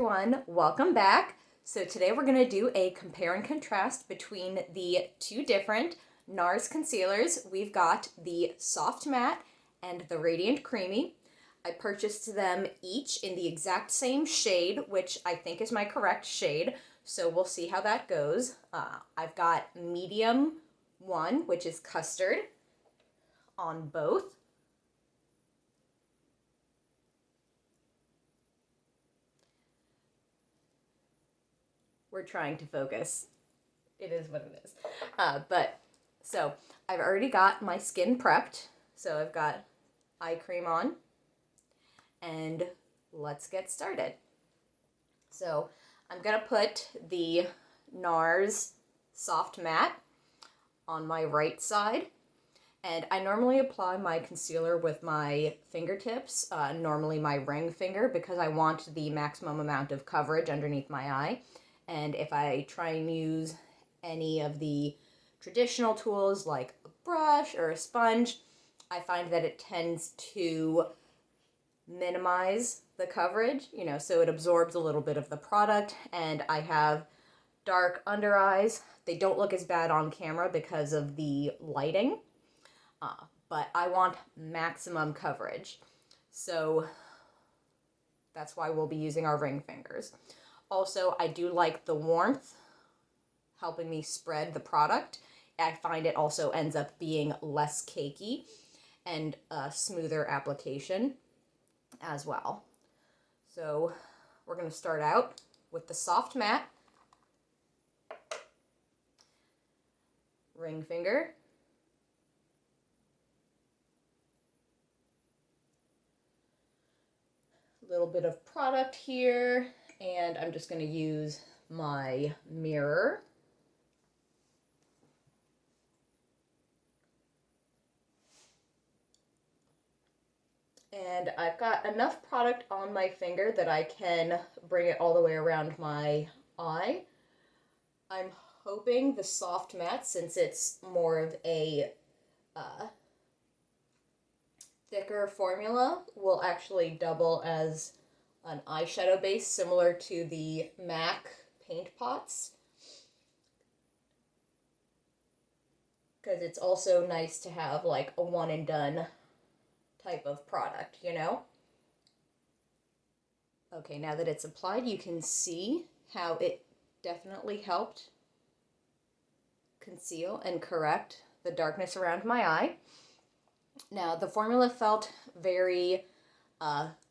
everyone, welcome back. So today we're going to do a compare and contrast between the two different NARS concealers. We've got the Soft Matte and the Radiant Creamy. I purchased them each in the exact same shade, which I think is my correct shade, so we'll see how that goes. I've got medium 1, which is Custard, on both. We're trying to focus. It is what it is. So I've already got my skin prepped. So I've got eye cream on. And let's get started. So I'm going to put the NARS Soft Matte on my right side. And I normally apply my concealer with my fingertips, normally my ring finger, because I want the maximum amount of coverage underneath my eye. And if I try and use any of the traditional tools like a brush or a sponge, I find that it tends to minimize the coverage, so it absorbs a little bit of the product. And I have dark under eyes. They don't look as bad on camera because of the lighting, but I want maximum coverage. So that's why we'll be using our ring fingers. Also, I do like the warmth helping me spread the product. I find it also ends up being less cakey and a smoother application as well. So we're going to start out with the Soft Matte. Ring finger. A little bit of product here. And I'm just going to use my mirror. And I've got enough product on my finger that I can bring it all the way around my eye. I'm hoping the Soft Matte, since it's more of a thicker formula, will actually double as an eyeshadow base similar to the MAC paint pots, because it's also nice to have like a one and done type of product, Okay, now that it's applied, you can see how it definitely helped conceal and correct the darkness around my eye. Now, the formula felt very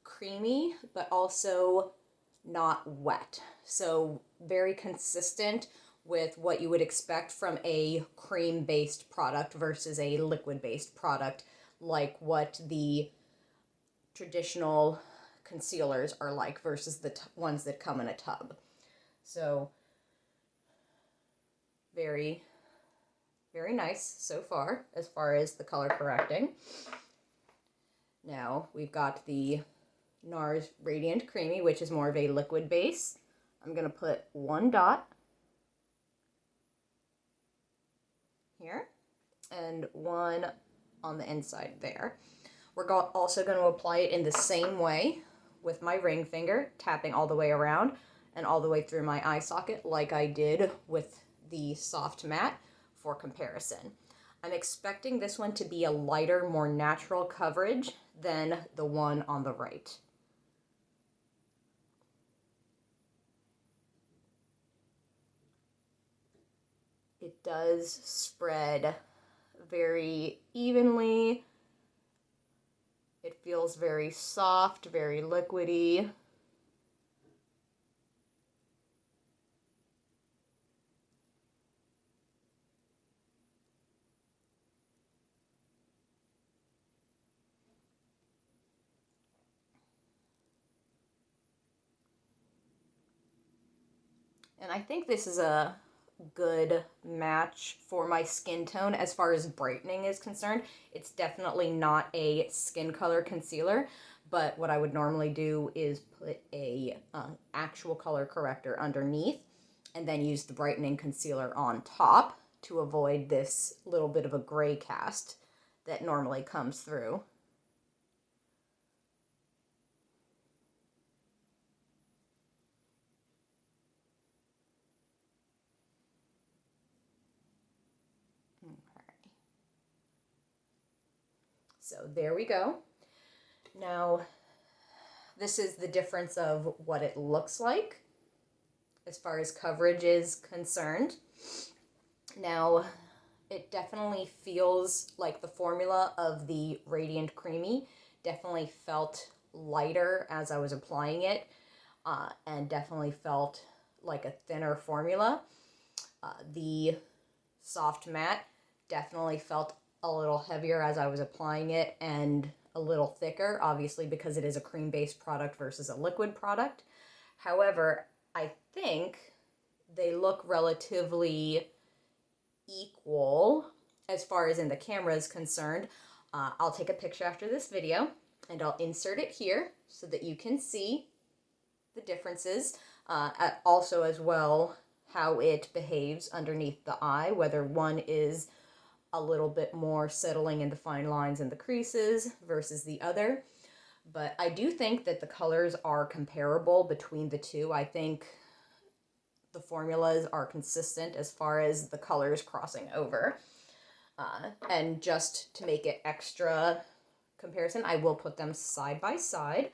creamy, but also not wet. So very consistent with what you would expect from a cream-based product versus a liquid-based product, like what the traditional concealers are like versus the ones that come in a tub. So very, very nice so far as the color correcting. Now we've got the NARS Radiant Creamy, which is more of a liquid base. I'm going to put one dot here and one on the inside there. We're also going to apply it in the same way with my ring finger, tapping all the way around and all the way through my eye socket like I did with the Soft Matte for comparison. I'm expecting this one to be a lighter, more natural coverage than the one on the right. It does spread very evenly. It feels very soft, very liquidy. And I think this is a good match for my skin tone as far as brightening is concerned. It's definitely not a skin color concealer, but what I would normally do is put a actual color corrector underneath and then use the brightening concealer on top to avoid this little bit of a gray cast that normally comes through. So there we go. Now, this is the difference of what it looks like as far as coverage is concerned. Now, it definitely feels like the formula of the Radiant Creamy definitely felt lighter as I was applying it, and definitely felt like a thinner formula. The Soft Matte definitely felt a little heavier as I was applying it and a little thicker, obviously because it is a cream-based product versus a liquid product. However, I think they look relatively equal as far as in the camera is concerned. I'll take a picture after this video and I'll insert it here so that you can see the differences. Also as well how it behaves underneath the eye, whether one is a little bit more settling into fine lines in the creases versus the other. But I do think that the colors are comparable between the two. I think the formulas are consistent as far as the colors crossing over. And just to make it extra comparison, I will put them side by side.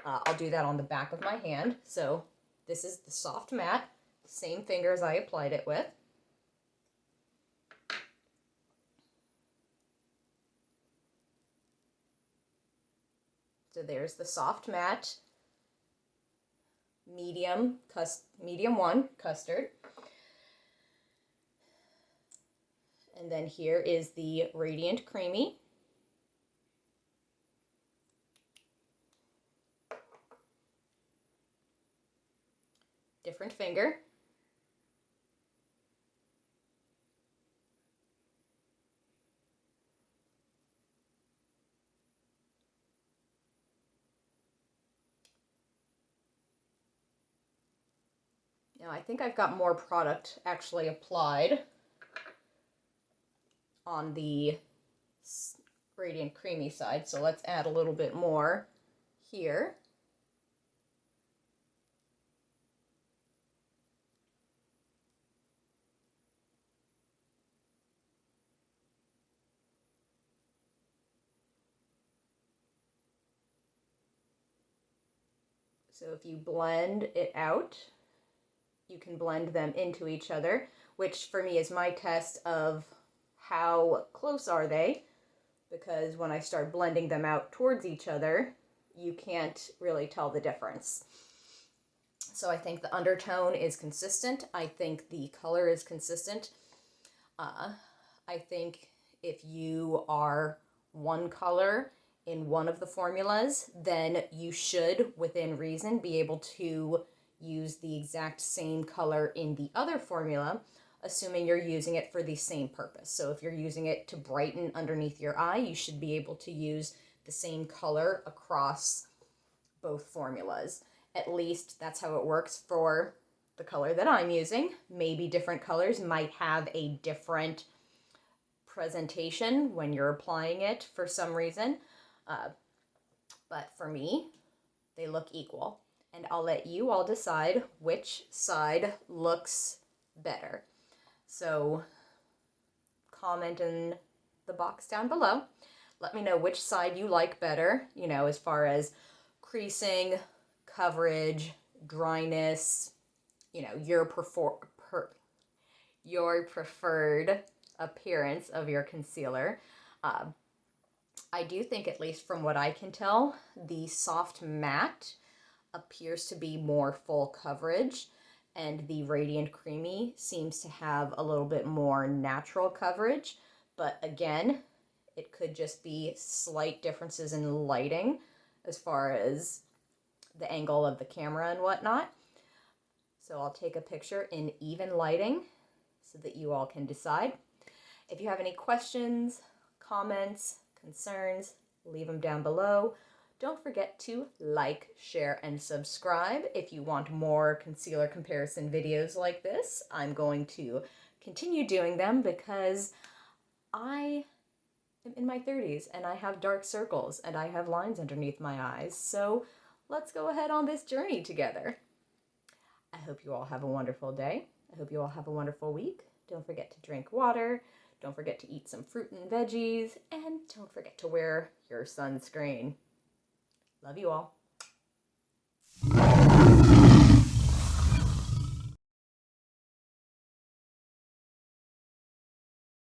I'll do that on the back of my hand. So this is the Soft Matte, same fingers I applied it with. So there's the Soft Matte, medium 1 Custard. And then here is the Radiant Creamy. Different finger. Now I think I've got more product actually applied on the Radiant Creamy side, so let's add a little bit more here. So if you blend it out, you can blend them into each other, which for me is my test of how close are they, because when I start blending them out towards each other, you can't really tell the difference. So I think the undertone is consistent. I think the color is consistent. I think if you are one color in one of the formulas, then you should, within reason, be able to use the exact same color in the other formula, assuming you're using it for the same purpose. So if you're using it to brighten underneath your eye, you should be able to use the same color across both formulas. At least that's how it works for the color that I'm using. Maybe different colors might have a different presentation when you're applying it for some reason. But for me, they look equal. And I'll let you all decide which side looks better. So comment in the box down below. Let me know which side you like better, you know, as far as creasing, coverage, dryness, you know, your preferred appearance of your concealer. I do think, at least from what I can tell, the Soft Matte appears to be more full coverage, and the Radiant Creamy seems to have a little bit more natural coverage. But again, it could just be slight differences in lighting as far as the angle of the camera and whatnot. So I'll take a picture in even lighting so that you all can decide. If you have any questions, comments, concerns, leave them down below. Don't forget to like, share, and subscribe if you want more concealer comparison videos like this. I'm going to continue doing them because I am in my 30s and I have dark circles and I have lines underneath my eyes. So let's go ahead on this journey together. I hope you all have a wonderful day. I hope you all have a wonderful week. Don't forget to drink water, Don't forget to eat some fruit and veggies, and don't forget to wear your sunscreen. Love you all.